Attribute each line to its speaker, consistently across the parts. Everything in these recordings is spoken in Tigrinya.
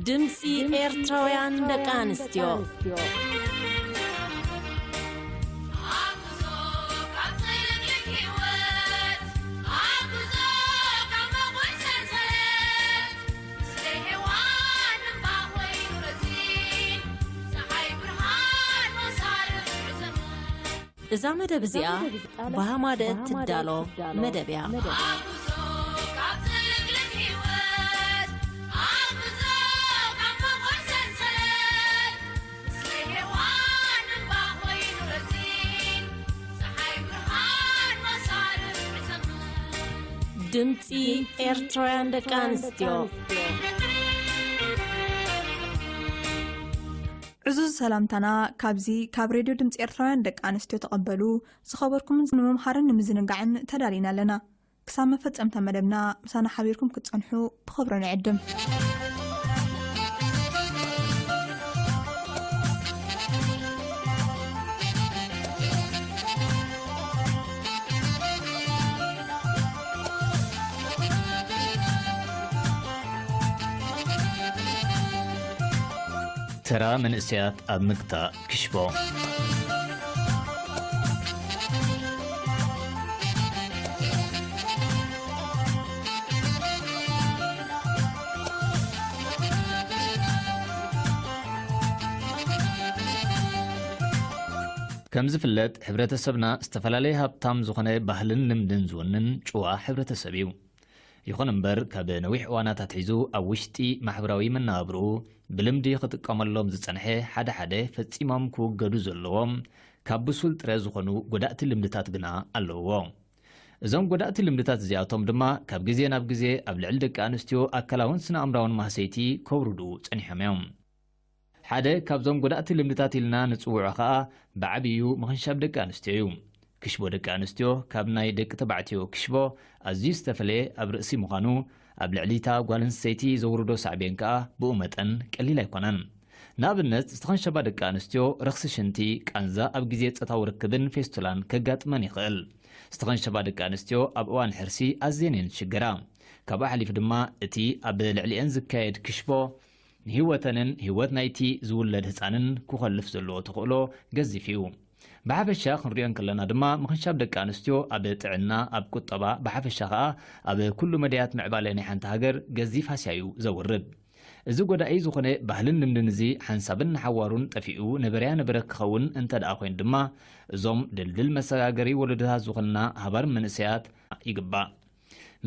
Speaker 1: ድምፂ ኤርትራውያን ደቂ ኣንስትዮ እዛ መደብ እዚኣ ብሃማደት ትዳሎ መደብ እያ ድምፂ ኤርትራውያን ደቂ ኣንስትዮ
Speaker 2: عزوز سلامتنا كابزي كاب راديو دمز إرتراوያን ደቂ ኣንስትዮ ተቐበሉ ዝኸበርኩም ንምምሃርን ንምዝንጋዕን ተዳሊና ኣለና ክሳብ መፈጸምታ መደብና ምሳና ሓቢርኩም ክትጸንሑ ብኽብሪ ንዕድም
Speaker 3: ترى من اسيات امقتا كشبو كم زفلت حبرتسبنا استفلالي هابتام زخنه ባህልን ልምድን ዝውንን ጭዋ ሕብረተሰብ እዩ ይኹን እምበር ካብ ነዊሕ እዋናታት ሒዙ ኣብ ውሽጢ ማሕበራዊ መናብሩ ብልምዲ ክትቀመሎም ዝጸንሐ ሓደ ፈጺሞም ክውገዱ ዘለዎም ካብ ብሱል ጥረ ዝኾኑ ጎዳእቲ ልምድታት ግና ኣለዎ እዞም ጎዳእቲ ልምድታት እዚኣቶም ድማ ካብ ግዜ ናብ ግዜ ኣብ ልዕሊ ደቂ ኣንስትዮ ኣካላውን ስነ ኣምራውን ማህሰይቲ ከውርዱ ጸኒሖም እዮም ሓደ ካብዞም ጎዳእቲ ልምድታት ኢልና ንጽውዖ ከዓ ብዓብዩ ምኽንሻብ ደቂ ኣንስትዮ እዩ ክሽቦ ደቂ ኣንስትዮ ካብ ናይ ደቂ ተባዕትዮ ክሽቦ ኣዝዩ ዝተፈለየ ኣብ ርእሲ ምዃኑ ኣብ ልዕሊታ ጓል ኣንስተይቲ ዘውርዶ ሳዕቤን ከዓ ብኡ መጠን ቀሊል ኣይኮነን ንኣብነት ዝተኸንሸባ ደቂ ኣንስትዮ ረኽሲ ሽንቲ ቃንዛ ኣብ ግዜ ፆታዊ ርክብን ፌስቱላን ከጋጥመን ይኽእል ዝተኸንሸባ ደቂ ኣንስትዮ ኣብ እዋን ሕርሲ ኣዝየን ሽግራ ካብኡ ሓሊፉ ድማ እቲ ኣብ ልዕሊአን ዝካየድ ክሽቦ ንህይወተንን ህይወት ናይቲ ዝውለድ ህፃንን ክኸልፍ ዘለዎ ተኽእሎ ገዚፍ እዩ ብሓፈሻ ክንሪኦን ከለና ድማ ምኽንሻብ ደቂ ኣንስትዮ ኣብ ጥዕና ኣብ ቁጠባ ብሓፈሻ ከዓ ኣብ ኩሉ መድያት ምዕባለ ናይ ሓንቲ ሃገር ገዚፍ ሃስያዩ ዘውርድ እዚ ጎዳኢ ዝኾነ ባህልን ልምድን እዚ ሓንሳብን ሓዋሩን ጠፊኡ ነበርያ ነበረ ክኸውን እንተደኣ ኮይኑ ድማ እዞም ድልድል መሰጋገሪ ወለዶታት ዝኾንና ሃባር መንእሰያት ይግባእ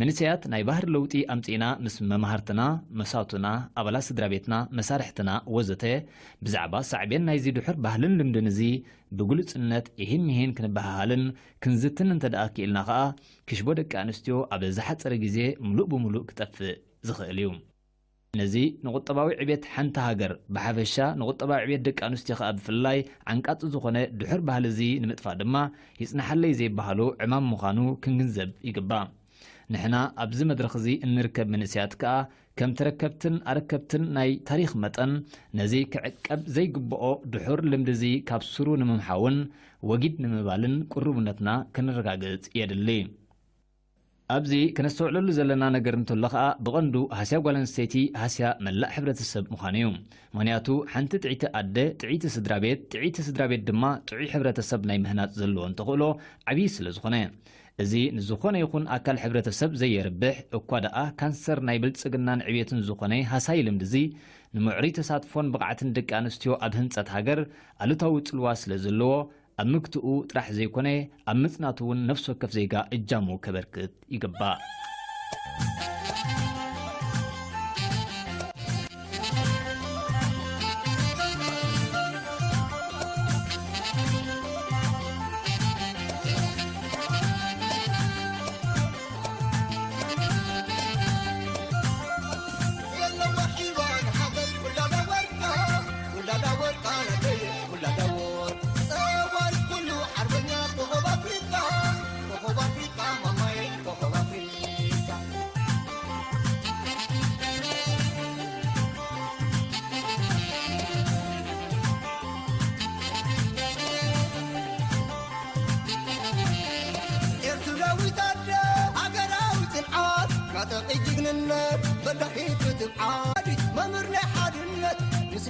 Speaker 3: መንእሰያት ናይ ባህር ለውጢ ኣምፂና ምስ መማሃርትና መሳቱና ኣባላት ስድራ ቤትና መሳርሕትና ወዘተ ብዛዕባ ሳዕቤን ናይዚ ድሑር ባህልን ልምድን እዚ ብግሉጽነት ይህን ክንበሃልን ክንዝትን እንተደኣ ክኢልና ከዓ ክሽቦ ደቂ ኣንስትዮ ኣብ ዝሓፀረ ግዜ ሙሉእ ብሙሉእ ክጠፍእ ዝኽእል እዩ ነዚ ንቁጠባዊ ዕቤት ሓንቲ ሃገር ብሓፈሻ ንቁጠባዊ ዕቤት ደቂ ኣንስትዮ ከዓ ብፍላይ ዓንቃጽ ዝኾነ ድሑር ባህሊ እዚ ንምጥፋእ ድማ ይጽናሐለይ ዘይበሃሉ ዕማም ምዃኑ ክንግንዘብ ይግባእ نحنا أبز مدرخزي نركب من سيادكا كم تركبتن أركبتن ناي تاريخ متن نزي كعكب زي قبقو دحور لمدزي كابسرو نمحاون وجد نمبالن قربنتنا كنرقاقت يدلي أبزي كنستوعلو زلنا نقرنتو اللقاء بغندو هاسيا قوالنستيتي هاسيا ملا حبرة السب مخانيوم مانياتو حانت تعيت أدى تعيت سدرابيت دما تعي حبرة السب ناي مهنات زلون تقولو عبيس لزخنين እዚ ንዝኾነ ይኹን ኣካል ሕብረተሰብ ዘይርብሕ እኳ ደኣ ካንሰር ናይ ብልጽግናን ዕብየትን ዝኾነ ሃሳይ ልምዲ እዚ ንምዕሪ ተሳትፎን ብቕዓትን ደቂ ኣንስትዮ ኣብ ህንፀት ሃገር ኣሉታዊ ጽልዋ ስለ ዘለዎ ኣብ ምግትኡ ጥራሕ ዘይኮነ ኣብ ምጽናቱ እውን ነፍሲ ወከፍ ዜጋ እጃሙ ከበርክት ይግባእ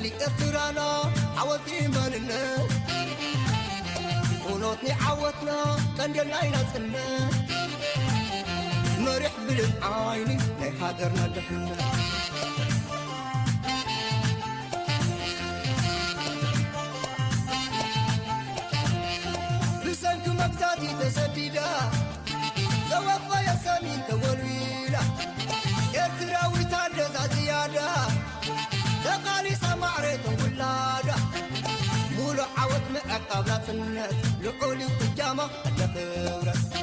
Speaker 4: مثلي إرترانا عوضي مننا ونوتني عوضنا كندل عينا سنة مريح بالعيني لي حاضرنا دحنا بسنك مكتاتي تسديدا زوفا يا سمين تولويلا إرتراوي تادزا زيادة تقالي سمعريتو ولادا مولو عوض مأقابلا سنة لقولي وقجامة قد خبرت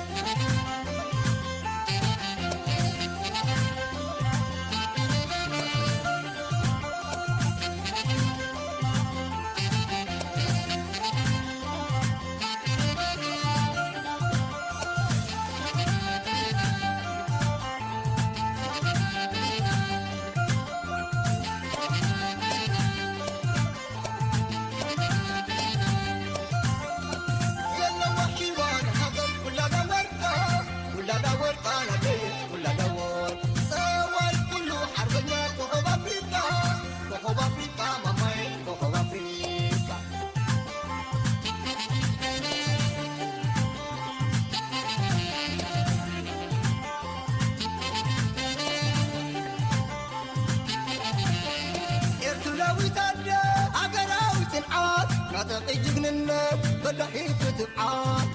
Speaker 4: بدحيت تبعات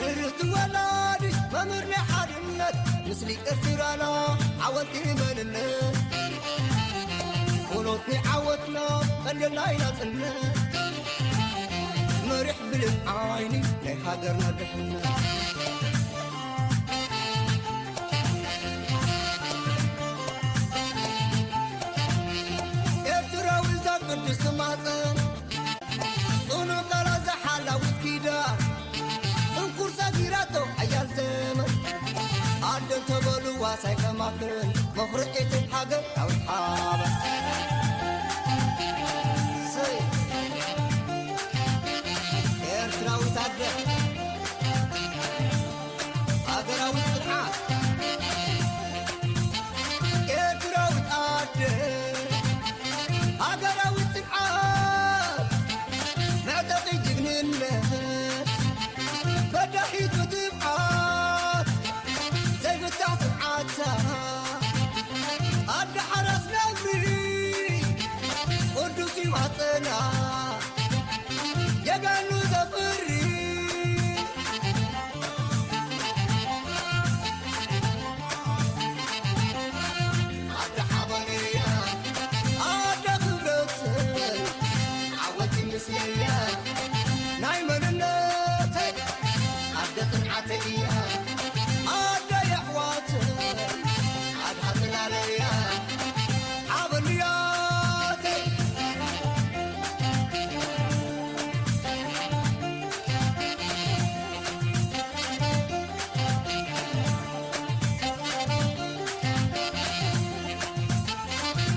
Speaker 4: قررت ولادي ممرني حرمت مثلي إرترانا عوضتي مننت ونوتني عوضنا خلينا ينزلنا مريح بالعيني لي حاضرنا دحنا إرتراوي ذا قدس ماتن ونو كلا زحالا وكيدا انكور ساقيراتو عيال زمن عدن تبولو واساي كماكرن مخرقيت الحاقر او الحابة سي إرتراوي تادة أقراوي تلعات إرتراوي تادة أقراوي تلعات معتقي جنينة بدحيت وتبعات زي فتحت العادسة أدى حرس نبري قدوسي وطنا يقانو زفري أدى حضنية أدى خبرتي عودتي مسلية نايمة لناتي عدت العتية عدى يا حواتي عدها تلالية عبنياتي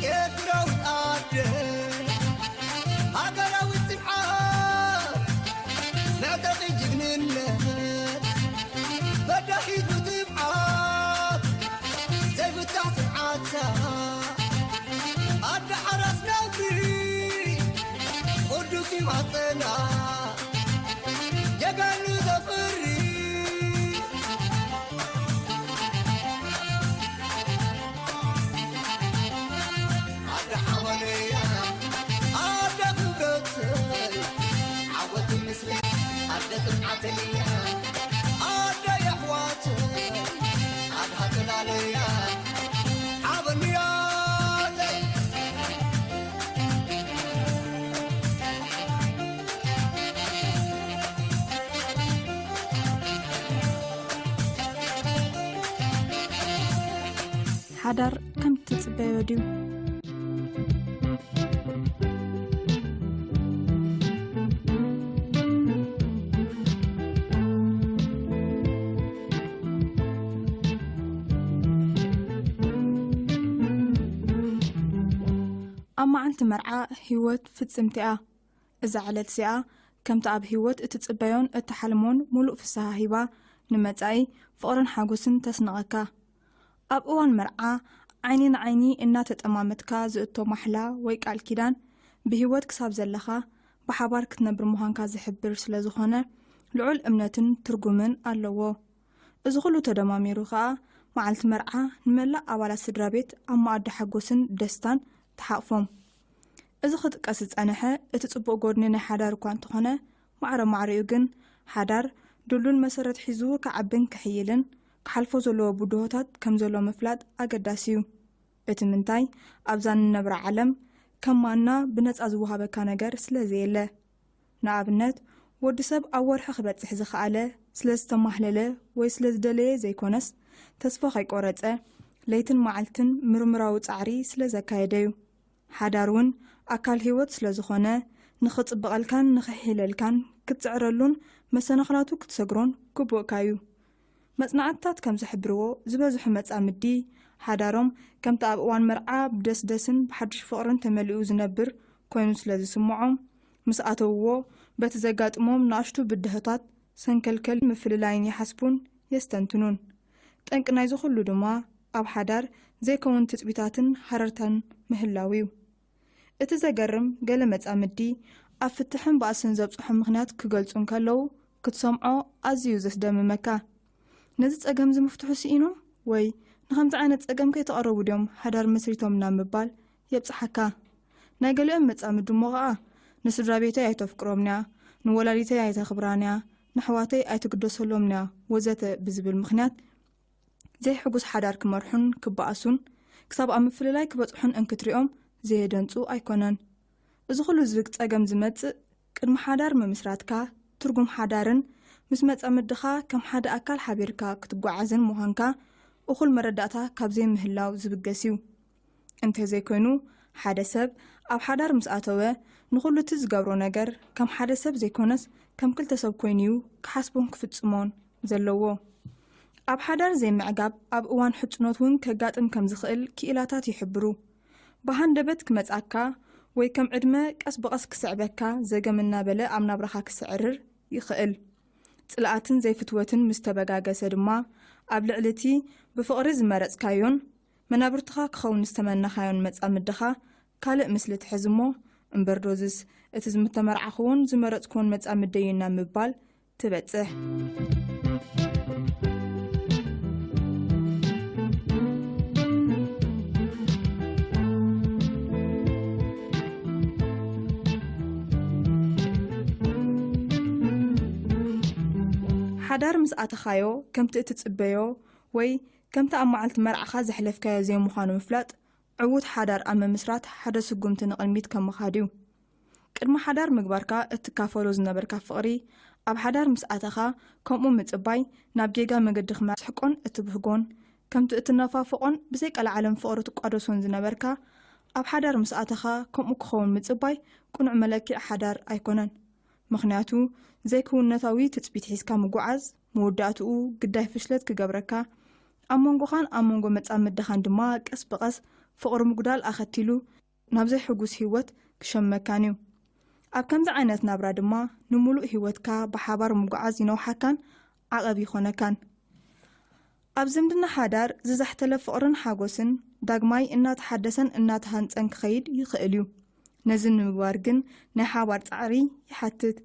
Speaker 4: إدراوي تقدر أقراوي تبعات معتقي جنينة بدحيت وتبعات زي فتحت العادسة أدى حرس نبري قدوسي وطنا يقانو زفري أدى حواليا أدى خبرتي عودتي مثلي أدى تبعتي أدى يا حواتي أدها تلاليا عبنياتي
Speaker 2: ሓዳር ከም ትጽበዮ ድዩ ኣብ መዓልቲ መርዓ ህይወት ፍጽምቲኣ እዛ ዕለት እዚኣ ከምቲ ኣብ ህይወት እትጽበዮን እትሓልሞን ሙሉእ ፍስሓ ሂባ ንመጻኢ ፍቕርን ሓጎስን ተስንቐካ ኣብ እዋን መርዓ ዓይኒ ንዓይኒ እናተጠማመትካ ዝእቶ ማሕላ ወይ ቃል ኪዳን ብህይወት ክሳብ ዘለኻ ብሓባር ክትነብር ምዃንካ ዝሕብር ስለ ዝኾነ ልዑል እምነትን ትርጉምን ኣለዎ። እዚ ኩሉ ተደማሚሩ ከዓ መዓልቲ መርዓ ንመላእ ኣባላት ስድራ ቤት ኣብ መኣዲ ሓጎስን ደስታን ተሓቕፎም። እዚ ክጥቀስ ዝጸንሐ እቲ ጽቡቕ ጎድኒ ናይ ሓዳር እኳ እንተኾነ ማዕረ ማዕሪኡ ግን ሓዳር ድሉን መሰረት ሒዙ ክዓብን ክሕይልን ክሓልፎ ዘለዎ ቡድሆታት ከም ዘሎ ምፍላጥ ኣገዳሲ እዩ። እቲ ምንታይ ኣብዛ ንነብራ ዓለም ከማና ብነፃ ዝወሃበካ ነገር ስለ ዘየለ። ንኣብነት ወዲ ሰብ ኣብ ወርሒ ክበጽሕ ዝኸኣለ ስለ ዝተማህለለ ወይ ስለ ዝደለየ ዘይኮነስ ተስፋ ከይቆረፀ ለይትን መዓልትን ምርምራዊ ጻዕሪ ስለ ዘካየደ እዩ። ሓዳር እውን ኣካል ህይወት ስለ ዝኾነ ንኽጽብቐልካን ንኽሕለልካን ክትፅዕረሉን መሰናኽላቱ ክትሰግሮን ግቡእካ እዩ። መጽናዕትታት ከም ዝሕብርዎ ዝበዝሑ መጻምዲ ሓዳሮም ከምቲ ኣብ እዋን መርዓ ብደስደስን ብሓድሽ ፍቕርን ተመሊኡ ዝነብር ኮይኑ ስለ ዝስምዖም ምስ ኣተውዎ በቲ ዘጋጥሞም ንኣሽቱ ብድህታት ሰንከልከል ምፍልላይን ይሓስቡን የስተንትኑን። ጠንቂ ናይ ዝኹሉ ድማ ኣብ ሓዳር ዘይከውን ትጽቢታትን ሓረርታን ምህላው እዩ። እቲ ዘገርም ገለ መጻምዲ ኣብ ፍትሕን ባእስን ዘብጽሖም ምኽንያት ክገልጹን ከለዉ ክትሰምዖ ኣዝዩ ዘስደምመካ። ነዚ ጸገም ዝምፍትሑ ሲኢኖም ወይ ንኸምዚ ዓይነት ጸገም ከይተቐረቡ ድዮም ሓዳር መስሪቶም ናብ ምባል የብጽሓካ። ናይ ገሊኦም መጻምዲ እሞ ኸዓ ንስድራ ቤተይ ኣይተፍቅሮምንያ፣ ንወላዲተይ ኣይተኽብራንያ፣ ንሕዋተይ ኣይትግደሰሎምንያ ወዘተ ብዝብል ምኽንያት ዘይሕጉስ ሓዳር ክመርሑን ክበኣሱን ክሳብ ኣብ ምፍልላይ ክበጽሑን እንክትሪኦም ዘየደንጹ ኣይኮነን። እዚ ኩሉ ዝብቅ ጸገም ዝመጽእ ቅድሚ ሓዳር ምምስራትካ ትርጉም ሓዳርን ምስ መጻምድኻ ከም ሓደ ኣካል ሓቢርካ ክትጓዓዝን ምዃንካ እኹል መረዳእታ ካብ ዘይምህላው ዝብገስ እዩ። እንተዘይኮይኑ ሓደ ሰብ ኣብ ሓዳር ምስ ኣተወ ንኹሉ እቲ ዝገብሮ ነገር ከም ሓደ ሰብ ዘይኮነስ ከም ክልተ ሰብ ኮይኑ እዩ ክሓስቦን ክፍጽሞን ዘለዎ። ኣብ ሓዳር ዘይምዕጋብ ኣብ እዋን ሕጭኖት እውን ከጋጥም ከም ዝኽእል ክኢላታት ይሕብሩ። ብሃንደበት ክመጻካ ወይ ከም ዕድመ ቀስ ብቐስ ክስዕበካ ዘገምና በለ ኣብ ናብራኻ ክስዕርር ይኽእል። ጽልኣትን ዘይፍትወትን ምስ ተበጋገሰ ድማ ኣብ ልዕልቲ ብፍቕሪ ዝመረጽካዮን መናብርትኻ ክኸውን ዝተመናኻዮን መጻምድኻ ካልእ ምስሊ ትሕዝ እሞ እምበር ዶዝስ እቲ ዝምተመርዓኽውን ዝመረጽክዎን መጻምደይና ምባል ትበጽሕ። ሓዳር ምስ ኣተኻዮ ከምቲ እትጽበዮ ወይ ከምቲ ኣብ መዓልቲ መርዓኻ ዘሕለፍካዮ ዘይምዃኑ ምፍላጥ ዕዉት ሓዳር ኣብ ምምስራት ሓደ ስጉምቲ ንቕድሚት ከም ምኻድ እዩ። ቅድሚ ሓዳር ምግባርካ እትካፈሎ ዝነበርካ ፍቕሪ ኣብ ሓዳር ምስ ኣተኻ ከምኡ ምጽባይ ናብ ጌጋ መገዲ ክማስሕቆን እትብህጎን ከምቲ እትነፋፍቆን ብዘይቀላዓለም ፍቕሪ ትቋደሶን ዝነበርካ ኣብ ሓዳር ምስ ኣተኻ ከምኡ ክኸውን ምጽባይ ቁኑዕ መለክዕ ሓዳር ኣይኮነን። ምኽንያቱ ዘይክውነታዊ ትጽቢት ሒዝካ ምጉዓዝ መወዳእትኡ ግዳይ ፍሽለት ክገብረካ ኣብ መንጎኻን ኣብ መንጎ መጻምድኻን ድማ ቀስ ብቐስ ፍቕሪ ምጉዳል ኣኸቲሉ ናብ ዘይሕጉስ ህይወት ክሸመካን እዩ። ኣብ ከምዚ ዓይነት ናብራ ድማ ንምሉእ ህይወትካ ብሓባር ምጉዓዝ ይነውሓካን ዓቐብ ይኾነካን። ኣብ ዝምድና ሓዳር ዝዛሕተለ ፍቕርን ሓጎስን ዳግማይ እናተሓደሰን እናተሃንፀን ክኸይድ ይኽእል እዩ። ነዚ ንምግባር ግን ናይ ሓባር ጻዕሪ ይሓትት።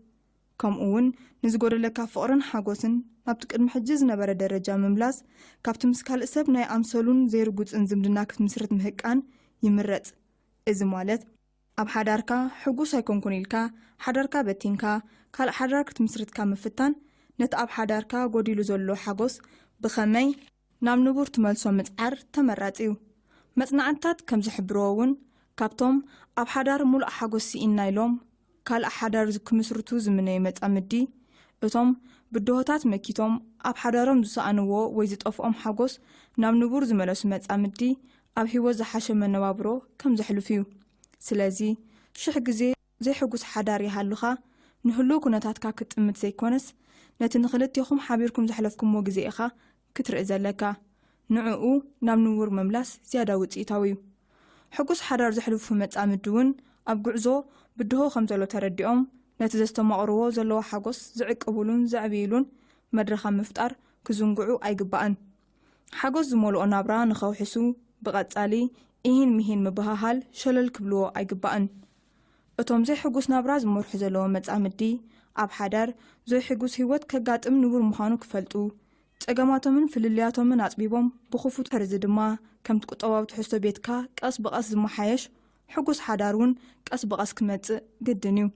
Speaker 2: ከምኡ እውን ንዝጎደለካ ፍቕርን ሓጎስን ናብቲ ቅድሚ ሕጂ ዝነበረ ደረጃ ምምላስ ካብቲ ምስ ካልእ ሰብ ናይ ኣምሰሉን ዘይርጉፅን ዝምድና ክትምስርት ምህቃን ይምረጽ። እዚ ማለት ኣብ ሓዳርካ ሕጉስ ኣይኮንኩን ኢልካ ሓዳርካ በቲንካ ካልእ ሓዳር ክትምስርትካ ምፍታን ነቲ ኣብ ሓዳርካ ጎዲሉ ዘሎ ሓጎስ ብኸመይ ናብ ንቡር ትመልሶ ምጽዓር ተመራጺ እዩ። መጽናዕትታት ከም ዝሕብርዎ እውን ካብቶም ኣብ ሓዳር ሙሉእ ሓጎስ ሲኢና ኢሎም ካልእ ሓዳር ክምስርቱ ዝምነዩ መጻምዲ እቶም ብድሆታት መኪቶም ኣብ ሓዳሮም ዝሰኣንዎ ወይ ዝጠፍኦም ሓጎስ ናብ ንቡር ዝመለሱ መጻምዲ ኣብ ህይወት ዝሓሸ መነባብሮ ከም ዘሕልፉ እዩ። ስለዚ ሽሕ ግዜ ዘይሕጉስ ሓዳር ይሃሉኻ ንህሉ ኩነታትካ ክትጥምት ዘይኮነስ ነቲ ንኽልቴኹም ሓቢርኩም ዘሕለፍኩምዎ ግዜ ኢኻ ክትርኢ ዘለካ። ንዕኡ ናብ ንቡር መምላስ ዝያዳ ውፅኢታዊ እዩ። ሕጉስ ሓዳር ዘሕልፉ መጻምዲ እውን ኣብ ጉዕዞ ብድሆ ከም ዘሎ ተረዲኦም ነቲ ዘስተማቕርዎ ዘለዎ ሓጎስ ዝዕቅብሉን ዘዕብይሉን መድረኻ ምፍጣር ክዝንግዑ ኣይግባእን። ሓጎስ ዝመልኦ ናብራ ንኸውሕሱ ብቐጻሊ ይህን ሚሂን ምብሃሃል ሸለል ክብልዎ ኣይግባእን። እቶም ዘይሕጉስ ናብራ ዝመርሑ ዘለዎ መጻምዲ ኣብ ሓዳር ዘይሕጉስ ህይወት ከጋጥም ንቡር ምዃኑ ክፈልጡ ጸገማቶምን ፍልልያቶምን ኣጽቢቦም ብኽፉት ሕርዚ ድማ ከምቲ ቁጠባዊ ትሕዝቶ ቤትካ ቀስ ብቐስ ዝመሓየሽ ሕጉስ ሓዳር እውን ቀስ ብቐስ ክመጽእ ግድን እዩ።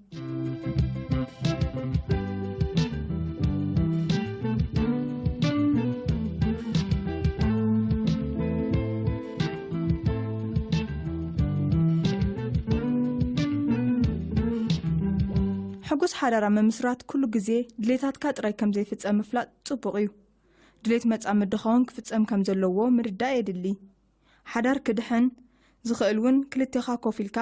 Speaker 2: ሕጉስ ሓዳር ኣብ ምምስራት ኩሉ ግዜ ድሌታትካ ጥራይ ከም ዘይፍጸም ምፍላጥ ጽቡቕ እዩ። ድሌት መጻምዲ ኸውን ክፍጸም ከም ዘለዎ ምርዳእ የድሊ። ሓዳር ክድሕን ዝኽእል እውን ክልቴኻ ኮፍ ኢልካ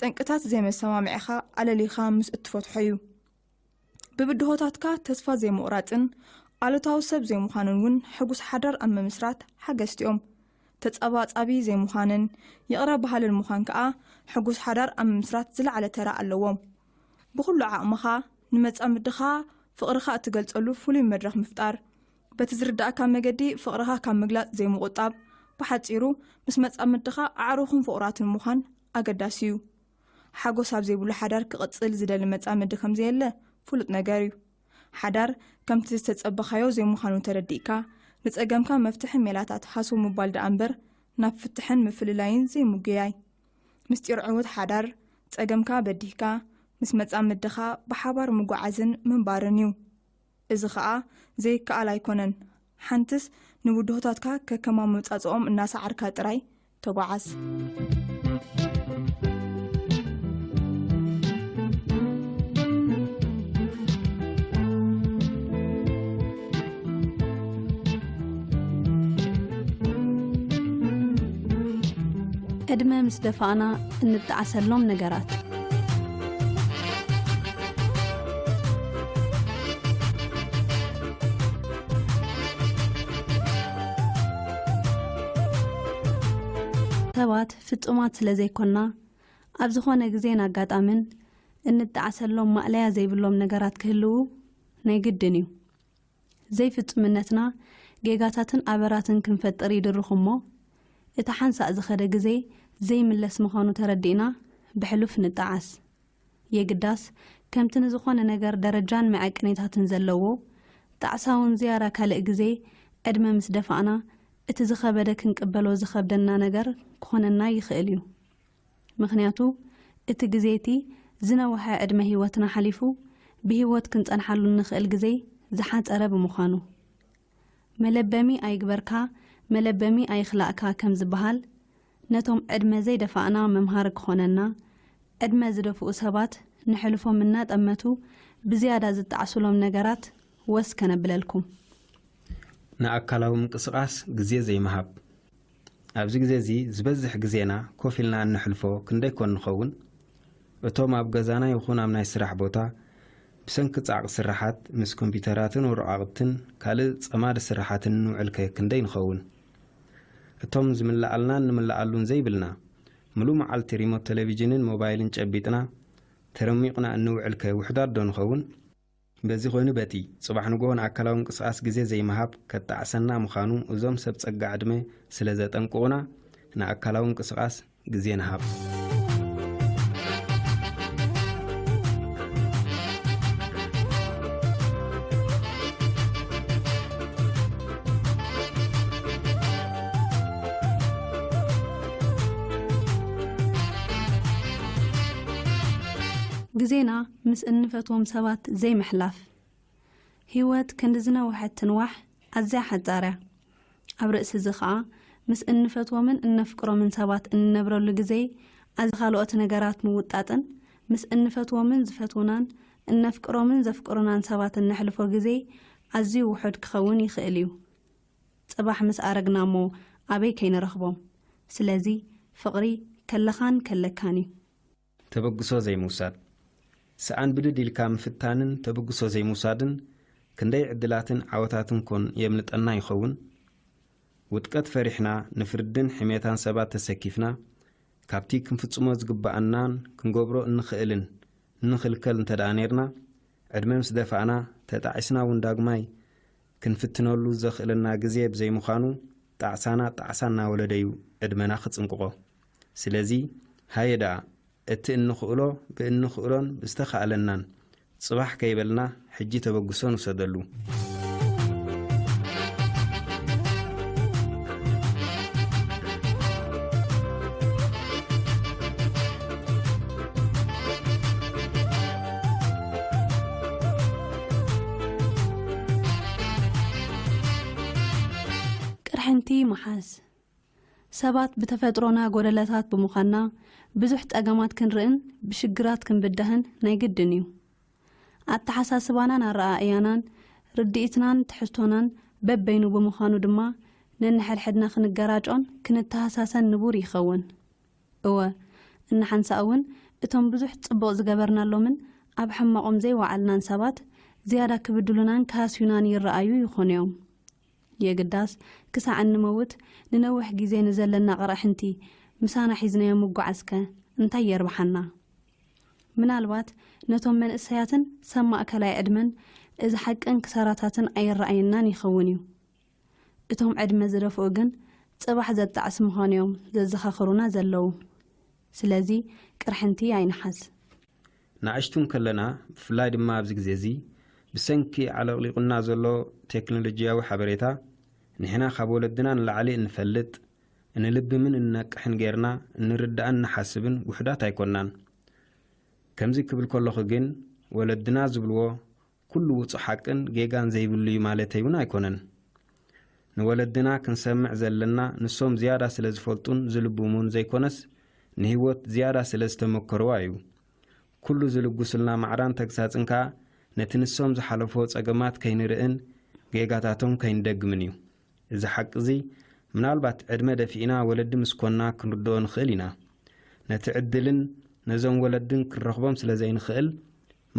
Speaker 2: ጠንቅታት ዘይመሰማምዒኻ ኣለሊኻ ምስ እትፈትሖ እዩ። ብብድሆታትካ ተስፋ ዘይምቑራጽን ኣሉታዊ ሰብ ዘይምዃንን እውን ሕጉስ ሓዳር ኣብ ምምስራት ሓገዝቲኦም። ተጸባጻቢ ዘይምዃንን ይቕረ ባህልን ምዃን ከዓ ሕጉስ ሓዳር ኣብ ምምስራት ዝለዓለ ተራ ኣለዎም። ብኩሉ ዓቕምኻ ንመጻምድኻ ፍቕርኻ እትገልጸሉ ፍሉይ መድረኽ ምፍጣር፣ በቲ ዝርዳእካ መገዲ ፍቕርኻ ካብ ምግላጽ ዘይምቑጣብ፣ ብሓጺሩ ምስ መጻምድኻ ኣዕሩኽን ፍቑራትን ምዃን ኣገዳሲ እዩ። ሓጎስ ኣብ ዘይብሉ ሓዳር ክቕጽል ዝደሊ መጻምዲ ከም ዘየለ ፍሉጥ ነገር እዩ። ሓዳር ከምቲ ዝተጸበኻዮ ዘይምዃኑ ተረዲእካ ንጸገምካ መፍትሒ ሜላታት ሃስቡ ምባል ደኣ እምበር ናብ ፍትሕን ምፍልላይን ዘይምጉያይ። ምስጢር ዕዉት ሓዳር ጸገምካ በዲህካ ምስ መጻምድኻ ብሓባር ምጓዓዝን ምንባርን እዩ። እዚ ከዓ ዘይከኣል ኣይኮነን። ሓንትስ ንውድሆታትካ ከከማ መውጻጽኦም እናሰዓርካ ጥራይ ተጓዓዝ።
Speaker 5: ዕድመ ምስ ደፋእና እንጠዓሰሎም ነገራት ሰባት ፍጹማት ስለ ዘይኮንና ኣብ ዝኾነ ግዜን ኣጋጣምን እንጠዓሰሎም ማዕለያ ዘይብሎም ነገራት ክህልው ናይ ግድን እዩ። ዘይፍጹምነትና ጌጋታትን ኣበራትን ክንፈጥር ይድርኹ እሞ እቲ ሓንሳእ ዝኸደ ግዜ ዘይምለስ ምዃኑ ተረዲእና ብሕሉፍ ንጠዓስ የግዳስ። ከምቲ ንዝኾነ ነገር ደረጃን መዐቅኔታትን ዘለዎ ጣዕሳውን ዝያዳ ካልእ ግዜ ዕድመ ምስ ደፋእና እቲ ዝኸበደ ክንቅበሎ ዝኸብደና ነገር ክኾነና ይኽእል እዩ። ምክንያቱ እቲ ግዜቲ ዝነውሐ ዕድመ ህይወትና ሓሊፉ ብህይወት ክንጸንሓሉ ንኽእል ግዜ ዝሓፀረ ብምዃኑ መለበሚ ኣይግበርካ መለበሚ ኣይኽላእካ ከም ዝበሃል ነቶም ዕድመ ዘይደፋእና መምሃር ክኾነና ዕድመ ዝደፍኡ ሰባት ንሕልፎም እናጠመቱ ብዝያዳ ዝጠዓስሎም ነገራት ወስ ከነብለልኩም።
Speaker 6: ንኣካላዊ ምንቅስቓስ ግዜ ዘይመሃብ ኣብዚ ግዜ እዚ ዝበዝሕ ግዜና ኮፍ ኢልና እንሕልፎ ክንደይ ኮን ንኸውን? እቶም ኣብ ገዛና ይኹን ኣብ ናይ ስራሕ ቦታ ብሰንኪ ጻዕቂ ስራሓት ምስ ኮምፒተራትን ወረቓቕትን ካልእ ጸማድ ስራሓትን ንውዕልከ ክንደይ ንኸውን? እቶም ዝምላኣልናን ንምልኣሉን ዘይብልና ሙሉእ መዓልቲ ሪሞት ቴሌቪዥንን ሞባይልን ጨቢጥና ተረሚቕና እንውዕልከ ውሕዳት ዶ ንኸውን? በዚ ኮይኑ በቲ ጽባሕ ንጎሆን ኣካላዊ ምንቅስቓስ ግዜ ዘይመሃብ ከጣዕሰና ምዃኑ እዞም ሰብ ጸጋ ዕድመ ስለ ዘጠንቅቑና ንኣካላዊ ምንቅስቓስ ግዜ ንሃብ።
Speaker 5: ግዜና ምስ እንፈትዎም ሰባት ዘይምሕላፍ ህይወት ክንዲ ዝነውሐት ትንዋሕ ኣዝያ ሓጻርያ ኣብ ርእሲ እዚ ከዓ ምስ እንፈትዎምን እነፍቅሮምን ሰባት እንነብረሉ ግዜ ኣዝ ካልኦት ነገራት ምውጣጥን ምስ እንፈትዎምን ዝፈትውናን እነፍቅሮምን ዘፍቅሩናን ሰባት እንሕልፎ ግዜ ኣዝዩ ውሑድ ክኸውን ይኽእል እዩ። ጽባሕ ምስ ኣረግና እሞ ኣበይ ከይንረኽቦም? ስለዚ ፍቕሪ ከለኻን ከለካን እዩ።
Speaker 6: ተበግሶ ዘይምውሳድ ሰኣን ብድድ ኢልካ ምፍታንን ተበግሶ ዘይምውሳድን ክንደይ ዕድላትን ዓወታትን ኮን የምልጠና ይኸውን? ውጥቀት ፈሪሕና ንፍርድን ሕሜታን ሰባት ተሰኪፍና ካብቲ ክንፍጽሞ ዝግባአናን ክንገብሮ እንኽእልን እንኽልከል እንተደኣ ነርና ዕድመ ምስ ደፋእና ተጣዒስና እውን ዳግማይ ክንፍትነሉ ዘኽእለና ግዜ ብዘይምዃኑ ጣዕሳና ጣዕሳ እናወለደ እዩ ዕድመና ክጽንቅቆ ስለዚ ሃየዳ እቲ እንኽእሎ ብእንኽእሎን ብዝተኻኣለናን ጽባሕ ከይበልና ሕጂ ተበግሶን ውሰደሉ
Speaker 5: ቅርሕንቲ መሓዝ ሰባት ብተፈጥሮና ጎደለታት ብምዃንና ብዙሕ ጠገማት ክንርእን ብሽግራት ክንብዳህን ናይ ግድን እዩ ኣተሓሳስባናን ኣረኣእያናን ርድኢትናን ትሕዝቶናን በበይኑ ብምዃኑ ድማ ነንሕድሕድና ክንገራጮን ክንተሃሳሰን ንቡር ይኸውን እወ እናሓንሳ እውን እቶም ብዙሕ ጽቡቕ ዝገበርናሎምን ኣብ ሕማቖም ዘይወዓልናን ሰባት ዝያዳ ክብድሉናን ካስዩናን ይረኣዩ ይኾኑ እዮም የግዳስ ክሳዕ እንመውት ንነውሕ ግዜ ንዘለና ቅርሕንቲ ምሳና ሒዝናዮ ምጓዓዝከ እንታይ የርባሓና ምናልባት ነቶም መንእሰያትን ሰብ ማእከላይ ዕድመን እዚ ሓቅን ክሰራታትን ኣይረኣየናን ይኸውን እዩ እቶም ዕድመ ዝደፍኡ ግን ጽባሕ ዘጣዕስ ምዃኖም ዘዘኻኽሩና ዘለዉ ስለዚ ቅርሕንቲ ኣይንሓዝ
Speaker 6: ንኣሽቱን ከለና ብፍላይ ድማ ኣብዚ ግዜ እዚ ብሰንኪ ዓለቕሊቑና ዘሎ ቴክኖሎጂያዊ ሓበሬታ ንሕና ካብ ወለድና ንላዕሊ እንፈልጥ እንልብምን እንነቅሕን ጌርና እንርዳእን ንሓስብን ውሕዳት ኣይኮንናን ከምዚ ክብል ከለኹ ግን ወለድና ዝብልዎ ኩሉ ውፁእ ሓቅን ጌጋን ዘይብሉ እዩ ማለት እውን ኣይኮነን ንወለድና ክንሰምዕ ዘለና ንሶም ዝያዳ ስለ ዝፈልጡን ዝልብሙን ዘይኮነስ ንህይወት ዝያዳ ስለ ዝተመከርዋ እዩ ኩሉ ዝልጉስልና ማዕራን ተግሳጽን ከዓ ነቲ ንሶም ዝሓለፎ ጸገማት ከይንርእን ጌጋታቶም ከይንደግምን እዩ እዚ ሓቂ እዚ ምናልባት ዕድመ ደፊእና ወለዲ ምስኮንና ክንርድኦ ንኽእል ኢና ነቲ ዕድልን ነዞም ወለድን ክንረኽቦም ስለ ዘይንኽእል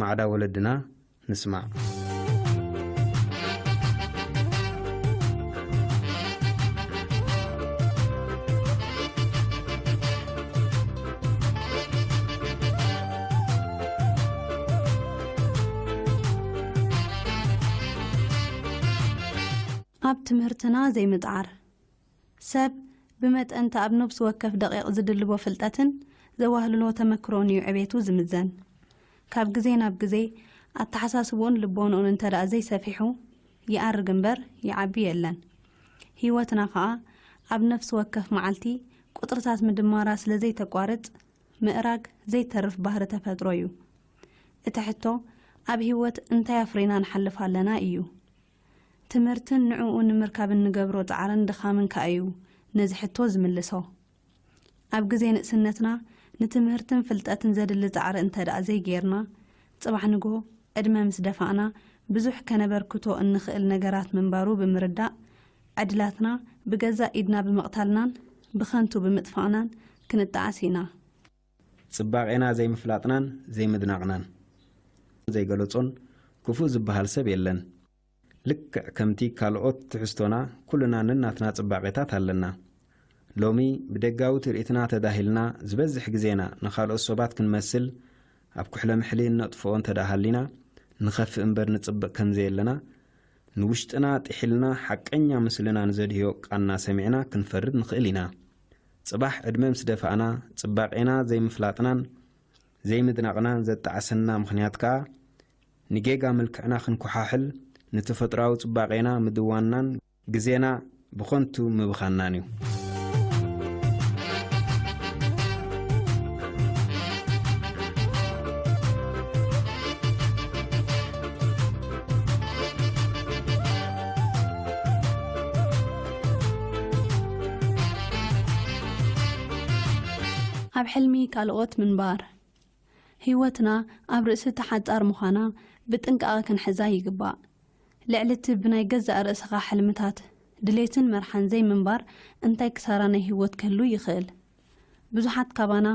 Speaker 6: ማዕዳ ወለድና ንስማዕ
Speaker 5: ኣብ ትምህርትና ዘይምጣዓር ሰብ ብመጠንታ ኣብ ነብስ ወከፍ ደቂቕ ዝድልቦ ፍልጠትን ዘዋህልሎ ተመክሮን እዩ ዕቤቱ ዝምዘን ካብ ግዜ ናብ ግዜ ኣተሓሳስቦን ልቦኑን እንተደኣ ዘይሰፊሑ ይኣርግ እምበር ይዓቢ የለን ህይወትና ከዓ ኣብ ነፍሲ ወከፍ መዓልቲ ቁጥርታት ምድማራ ስለ ዘይተቋርጽ ምእራግ ዘይተርፍ ባህሪ ተፈጥሮ እዩ እቲ ሕቶ ኣብ ህይወት እንታይ ኣፍሪና ንሓልፍ ኣለና እዩ ትምህርትን ንዕኡ ንምርካብ እንገብሮ ጻዕርን ድኻምን ከዓ እዩ ነዚ ሕቶ ዝምልሶ ኣብ ግዜ ንእስነትና ንትምህርትን ፍልጠትን ዘድሊ ጻዕሪ እንተደኣ ዘይጌርና ጽባሕ ንጎ ዕድመ ምስ ደፋእና ብዙሕ ከነበርክቶ እንኽእል ነገራት ምንባሩ ብምርዳእ ዕድላትና ብገዛ ኢድና ብምቕታልናን ብኸንቱ ብምጥፋቕናን ክንጠዓስ ኢና
Speaker 6: ጽባቐና ዘይምፍላጥናን ዘይምድናቕናን ዘይገለጾን ክፉእ ዝበሃል ሰብ የለን ልክዕ ከምቲ ካልኦት ትሕዝቶና ኩልና ንናትና ጽባቐታት ኣለና ሎሚ ብደጋዊ ትርኢትና ተዳሂልና ዝበዝሕ ግዜና ንኻልኦት ሰባት ክንመስል ኣብ ኩሕለ ምሕሊ እነጥፍኦ እንተዳሃሊና ንኸፍእ እምበር ንጽብቕ ከምዘየለና ንውሽጥና ጥሒልና ሓቀኛ ምስልና ንዘድህዮ ቃና ሰሚዕና ክንፈርድ ንኽእል ኢና ጽባሕ ዕድመ ምስ ደፋእና ጽባቐና ዘይምፍላጥናን ዘይምድናቕናን ዘጣዓሰና ምኽንያት ከዓ ንጌጋ መልክዕና ክንኩሓሕል ንተፈጥራዊ ጽባቐና ምድዋናን ግዜና ብኾንቱ ምብኻናን እዩ
Speaker 5: ኣብ ሕልሚ ካልኦት ምንባር ህይወትና ኣብ ርእሲ ተሓጻር ምዃና ብጥንቃቐ ክንሕዛ ይግባእ ልዕልቲ ብናይ ገዛእ ርእስኻ ሕልምታት ድሌትን መርሓን ዘይምንባር እንታይ ክሳራ ናይ ህይወት ከህሉ ይኽእል ብዙሓት ካባና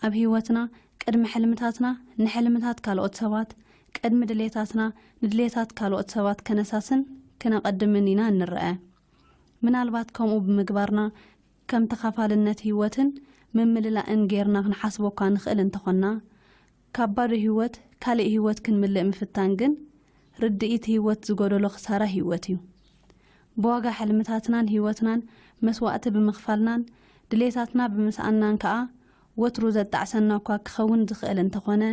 Speaker 5: ኣብ ህይወትና ቅድሚ ሕልምታትና ንሕልምታት ካልኦት ሰባት ቅድሚ ድሌታትና ንድሌታት ካልኦት ሰባት ከነሳስን ክነቐድምን ኢና እንርአ ምናልባት ከምኡ ብምግባርና ከም ተኻፋልነት ህይወትን ምምልላእን ጌርና ክንሓስቦካ ንኽእል እንተኾና ካብ ባዶ ህይወት ካልእ ህይወት ክንምልእ ምፍታን ግን ርድኢት ህይወት ዝጎደሎ ክሳራ ህይወት እዩ ብዋጋ ሕልምታትናን ህይወትናን መስዋዕቲ ብምኽፋልናን ድሌታትና ብምስኣናን ከዓ ወትሩ ዘጣዕሰና እኳ ክኸውን ዝኽእል እንተኾነ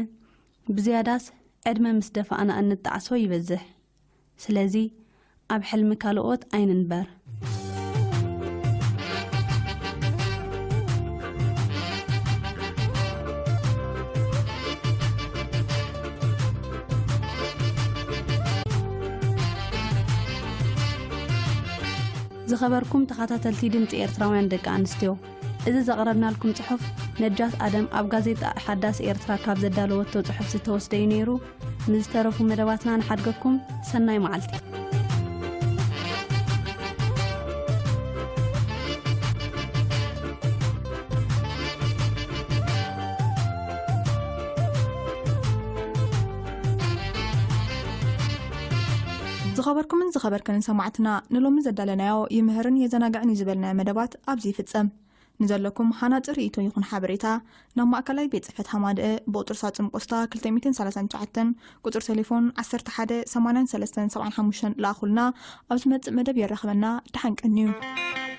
Speaker 5: ብዝያዳስ ዕድመ ምስ ደፋኣና እንጣዓሶ ይበዝሕ ስለዚ ኣብ ሕልሚ ካልኦት ኣይንንበር ዝኸበርኩም ተኸታተልቲ ድምፂ ኤርትራውያን ደቂ ኣንስትዮ እዚ ዘቕረብናልኩም ጽሑፍ ነጃት ኣደም ኣብ ጋዜጣ ሓዳስ ኤርትራ ካብ ዘዳለወቶ ጽሑፍ ዝተወስደ እዩ ነይሩ ንዝተረፉ መደባትና ንሓድገኩም ሰናይ መዓልቲ
Speaker 2: ዝኸበርኩምን ዝኸበርከንን ሰማዕትና ንሎሚ ዘዳለናዮ ይምህርን የዘናግዕን ይዝበልና መደባት ኣብዚ ይፍጸም ንዘለኩም ሓናፅር ርእይቶ ይኹን ሓበሬታ ናብ ማእከላይ ቤት ጽሕፈት ሃማድአ ብቁጥር ሳጹን ፖስታ 239 ቁጥር ቴሌፎን 11 83 75 ለኣኹልና ኣብ ዝመጽእ መደብ የረኽበና ድሓንቀኒ እዩ